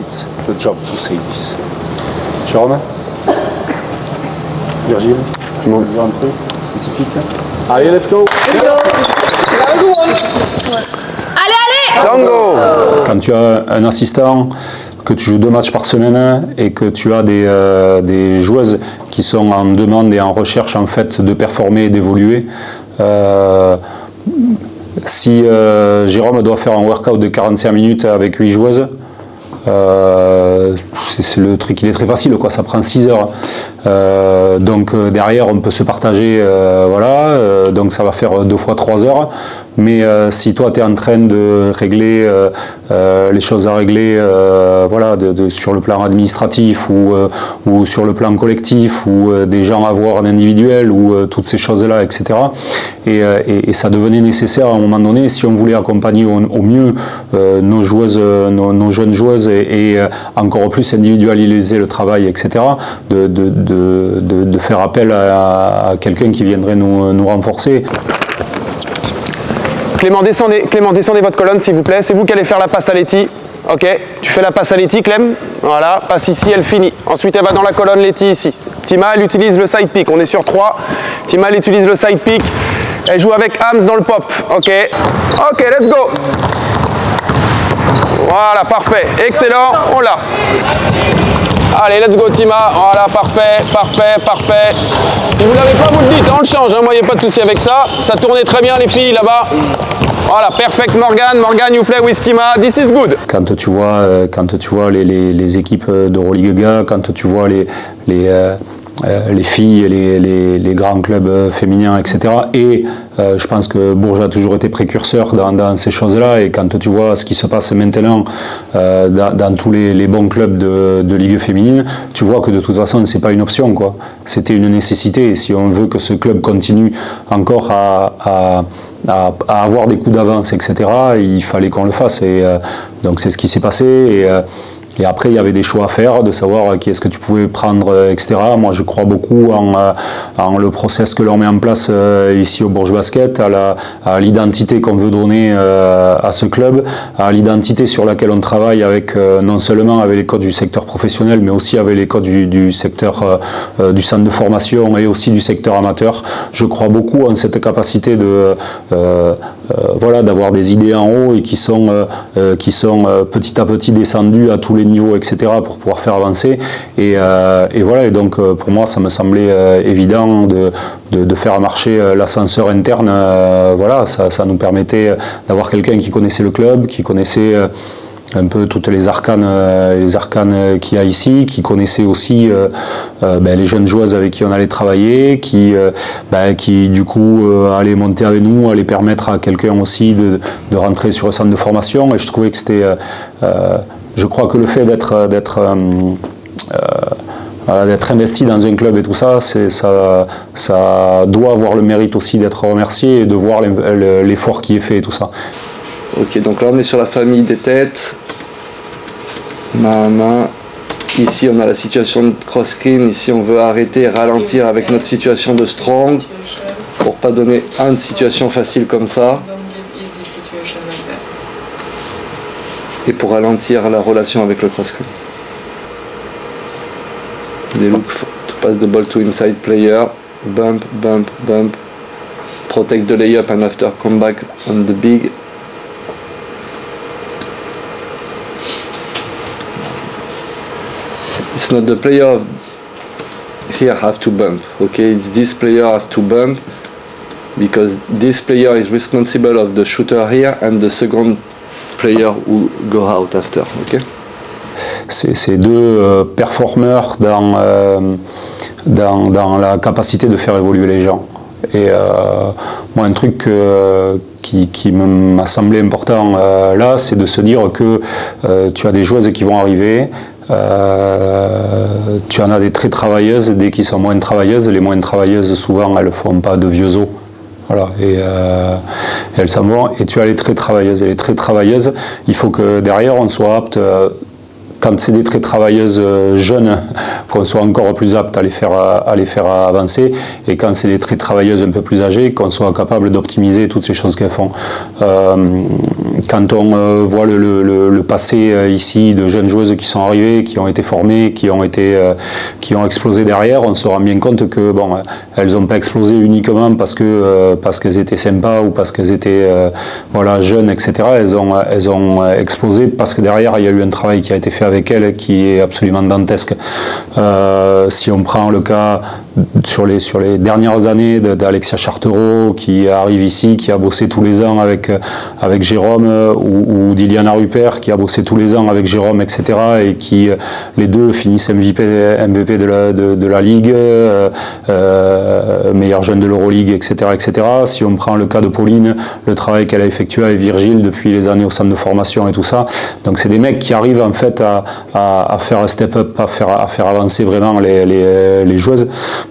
it's the job to say this. Jérôme? Virgile? Tu veux dire un truc spécifique? Allez, let's go! Allez, allez! Tango! Quand tu as un assistant, que tu joues 2 matchs par semaine et que tu as des joueuses qui sont en demande et en recherche en fait de performer et d'évoluer, si Jérôme doit faire un workout de 45 minutes avec 8 joueuses, c'est le truc, il est très facile, quoi. Ça prend 6 heures. Donc derrière, on peut se partager, voilà. Donc ça va faire 2 fois 3 heures. Mais si toi, tu es en train de régler les choses à régler, voilà, sur le plan administratif ou sur le plan collectif, ou des gens à voir en individuel, ou toutes ces choses-là, etc. Et ça devenait nécessaire à un moment donné, si on voulait accompagner au mieux nos joueuses, nos jeunes joueuses, et encore plus individualiser le travail, etc., de faire appel à quelqu'un qui viendrait nous renforcer. Clément, descendez votre colonne s'il vous plaît. C'est vous qui allez faire la passe à Letty. Ok, tu fais la passe à Letty, Clem. Voilà, passe ici, elle finit. Ensuite, elle va dans la colonne Letty ici. Tima, elle utilise le side pick. On est sur 3. Tima, elle utilise le side pick. Elle joue avec Hams dans le pop. Ok. Ok, let's go. Voilà, parfait. Excellent. On l'a. Allez, let's go, Tima. Voilà, parfait, parfait, parfait. Si vous l'avez pas, vous le dites. On le change. Hein. Moi, il n'y a pas de souci avec ça. Ça tournait très bien, les filles, là-bas. Voilà, perfect, Morgan. Morgan, you play with Tima. This is good. Quand tu vois les équipes d'Euroliga, quand tu vois les filles et les grands clubs féminins, etc. Et je pense que Bourges a toujours été précurseur dans ces choses-là. Et quand tu vois ce qui se passe maintenant dans tous les bons clubs de Ligue féminine, tu vois que de toute façon, c'est pas une option, quoi. C'était une nécessité. Et si on veut que ce club continue encore à avoir des coups d'avance, etc., il fallait qu'on le fasse. Et donc c'est ce qui s'est passé. Et après, il y avait des choix à faire, de savoir qui est-ce que tu pouvais prendre, etc. Moi, je crois beaucoup en le process que l'on met en place ici au Bourges Basket, à l'identité qu'on veut donner à ce club, à l'identité sur laquelle on travaille avec non seulement avec les coachs du secteur professionnel, mais aussi avec les coachs du secteur du centre de formation et aussi du secteur amateur. Je crois beaucoup en cette capacité voilà, d'avoir des idées en haut et qui sont petit à petit descendues à tous les niveaux, etc., pour pouvoir faire avancer. Et voilà, et donc pour moi, ça me semblait évident de faire marcher l'ascenseur interne. Voilà, ça nous permettait d'avoir quelqu'un qui connaissait le club, qui connaissait un peu toutes les arcanes qu'il y a ici, qui connaissait aussi les jeunes joueuses avec qui on allait travailler, qui du coup allaient monter avec nous, allaient permettre à quelqu'un aussi de rentrer sur le centre de formation. Et je trouvais que c'était je crois que le fait d'être investi dans un club et tout ça, ça doit avoir le mérite aussi d'être remercié et de voir l'effort qui est fait et tout ça. Ok, donc là on est sur la famille des têtes. Main. Ici on a la situation de cross-screen. Ici on veut arrêter et ralentir avec notre situation de strong pour pas donner une situation facile comme ça. Et pour ralentir la relation avec le cross-screen. They look to pass the ball to inside player. Bump, bump, bump. Protect the layup and after come back on the big. It's not the player here have to bump, okay? It's this player have to bump because this player is responsible of the shooter here and the second player who go out after, okay? C'est deux performeurs dans la capacité de faire évoluer les gens. Et moi, un truc qui m'a semblé important là, c'est de se dire que tu as des joueuses qui vont arriver. Tu en as des très travailleuses, des qui sont moins travailleuses. Les moins travailleuses, souvent, elles ne font pas de vieux os. Voilà, et elles s'en vont. Et tu as les très travailleuses. Et les très travailleuses, il faut que derrière, on soit apte, quand c'est des très travailleuses jeunes, qu'on soit encore plus apte à les faire avancer. Et quand c'est des très travailleuses un peu plus âgées, qu'on soit capable d'optimiser toutes ces choses qu'elles font. quand on voit le passé ici de jeunes joueuses qui sont arrivées, qui ont été formées, qui ont explosé derrière, on se rend bien compte que bon, elles n'ont pas explosé uniquement parce qu'elles étaient sympas ou parce qu'elles étaient voilà, jeunes, etc. Elles ont explosé parce que derrière il y a eu un travail qui a été fait avec elles qui est absolument dantesque. Si on prend le cas sur les dernières années d'Alexia Chartereau qui arrive ici, qui a bossé tous les ans avec Jérôme, ou d'Iliana Rupert qui a bossé tous les ans avec Jérôme, etc. et qui les deux finissent MVP de la Ligue, meilleur jeune de l'Euroleague, etc., etc. Si on prend le cas de Pauline, le travail qu'elle a effectué avec Virgile depuis les années au centre de formation et tout ça, donc c'est des mecs qui arrivent en fait à faire un step up, à faire avancer vraiment les joueuses.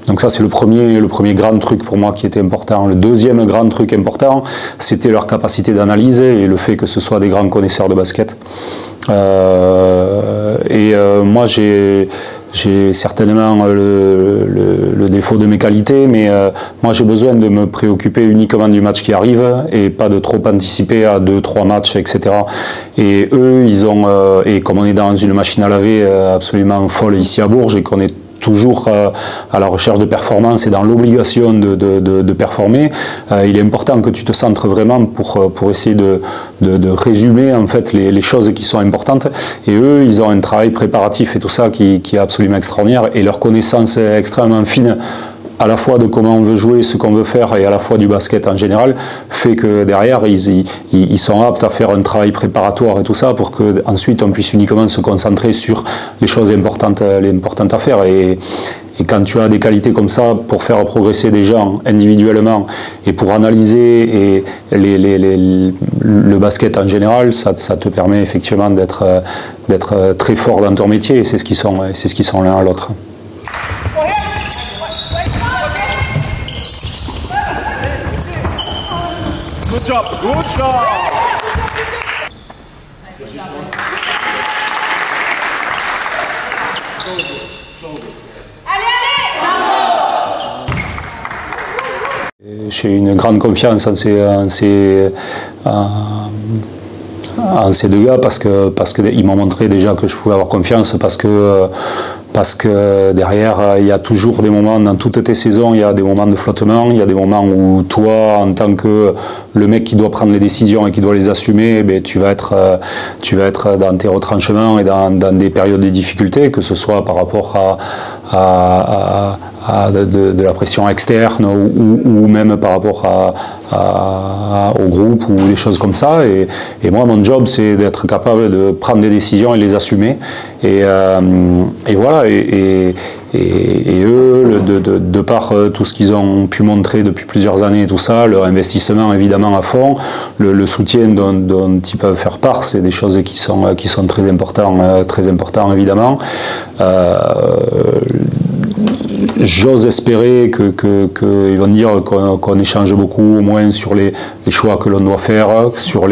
Donc ça c'est le premier grand truc pour moi qui était important. Le deuxième grand truc important, c'était leur capacité d'analyse et le fait que ce soit des grands connaisseurs de basket. Moi j'ai certainement le défaut de mes qualités, mais moi j'ai besoin de me préoccuper uniquement du match qui arrive et pas de trop anticiper à 2-3 matchs, etc. Et eux, ils ont, et comme on est dans une machine à laver absolument folle ici à Bourges et qu'on est toujours à la recherche de performance et dans l'obligation de performer, il est important que tu te centres vraiment pour essayer de résumer en fait les choses qui sont importantes. Et eux, ils ont un travail préparatif et tout ça qui est absolument extraordinaire, et leur connaissance extrêmement fine à la fois de comment on veut jouer, ce qu'on veut faire, et à la fois du basket en général, fait que derrière, ils sont aptes à faire un travail préparatoire et tout ça pour qu'ensuite on puisse uniquement se concentrer sur les choses importantes à faire. Et quand tu as des qualités comme ça pour faire progresser des gens individuellement et pour analyser le basket en général, ça te permet effectivement d'être très fort dans ton métier, et c'est ce qu'ils sont l'un à l'autre. Good job, good job. J'ai une grande confiance en ces deux gars parce qu'ils m'ont montré déjà que je pouvais avoir confiance, parce que derrière, il y a toujours des moments, dans toutes tes saisons, il y a des moments de flottement, il y a des moments où toi, en tant que le mec qui doit prendre les décisions et qui doit les assumer, ben, tu vas être dans tes retranchements et dans des périodes de difficulté, que ce soit par rapport de la pression externe ou même par rapport au groupe ou des choses comme ça. Et moi, mon job, c'est d'être capable de prendre des décisions et les assumer. Et voilà. Et eux, de par tout ce qu'ils ont pu montrer depuis plusieurs années et tout ça, leur investissement évidemment à fond, le soutien dont ils peuvent faire part, c'est des choses qui sont très importants évidemment. J'ose espérer qu'ils vont dire qu'on échange beaucoup, au moins sur les choix que l'on doit faire, sur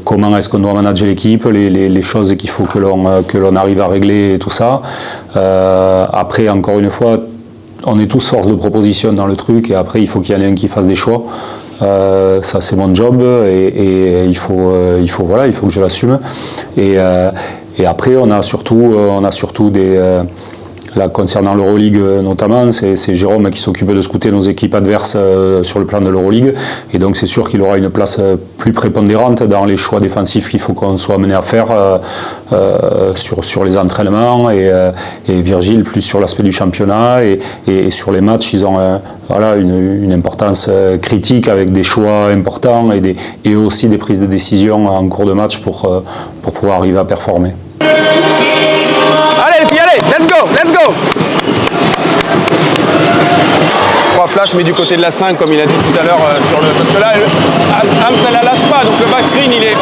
comment est-ce qu'on doit manager l'équipe, les choses qu'il faut que l'on arrive à régler et tout ça. Après, encore une fois, on est tous force de proposition dans le truc, et après il faut qu'il y en ait un qui fasse des choix. Ça c'est mon job, et il faut que je l'assume. Et après on a surtout des là, concernant l'Euroleague notamment, c'est Jérôme qui s'occupe de scouter nos équipes adverses sur le plan de l'Euroleague, et donc c'est sûr qu'il aura une place plus prépondérante dans les choix défensifs qu'il faut qu'on soit amené à faire sur les entraînements, et Virgile plus sur l'aspect du championnat, et sur les matchs ils ont une importance critique avec des choix importants et aussi des prises de décision en cours de match pour pouvoir arriver à performer. Allez les filles, allez, let's go. 3 flashs, mais du côté de la 5, comme il a dit tout à l'heure, parce que là, Ams, elle la lâche pas, donc le back screen, il est...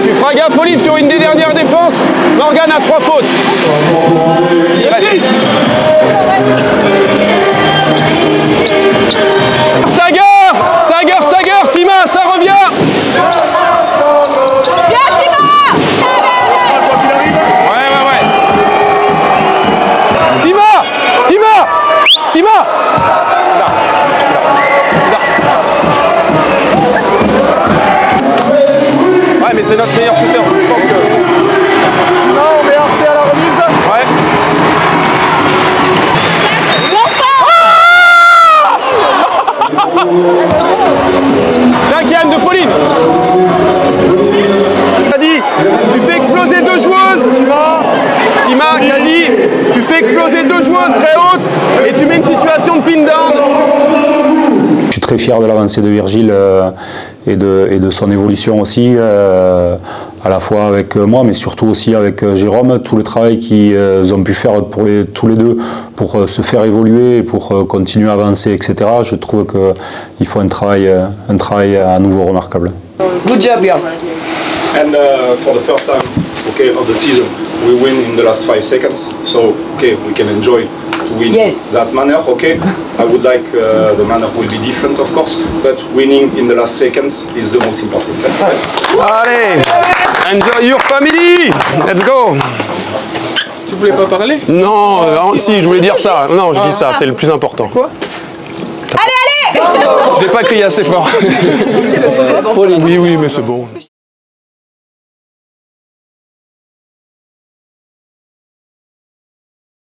Tu feras gaffe, Olive, sur une des dernières défenses. Morgane a 3 fautes. Stagger, Tima, ça revient. Viens, Tima. Ouais. Tima. 5e de Pauline. Kadi, tu fais exploser 2 joueuses. Tima, Kadi, tu fais exploser 2 joueuses très hautes et tu mets une situation de pin down. Je suis très fier de l'avancée de Virgile et de son évolution aussi, à la fois avec moi, mais surtout aussi avec Jérôme. Tout le travail qu'ils ont pu faire tous les deux pour se faire évoluer, pour continuer à avancer, etc. Je trouve qu'il faut un travail à nouveau remarquable. Good job, yours. And for the first time, okay, of the season, we win in the last 5 seconds. So, okay, we can enjoy to win that manner. Okay, I would like the manner will be different, of course, but winning in the last seconds is the most important. Allez, enjoy your family. Let's go. Tu voulais pas parler? Non, si, je voulais dire ça. Non, je dis ça, c'est le plus important. Quoi? Je l'ai pas crié assez fort. Oui, mais c'est bon.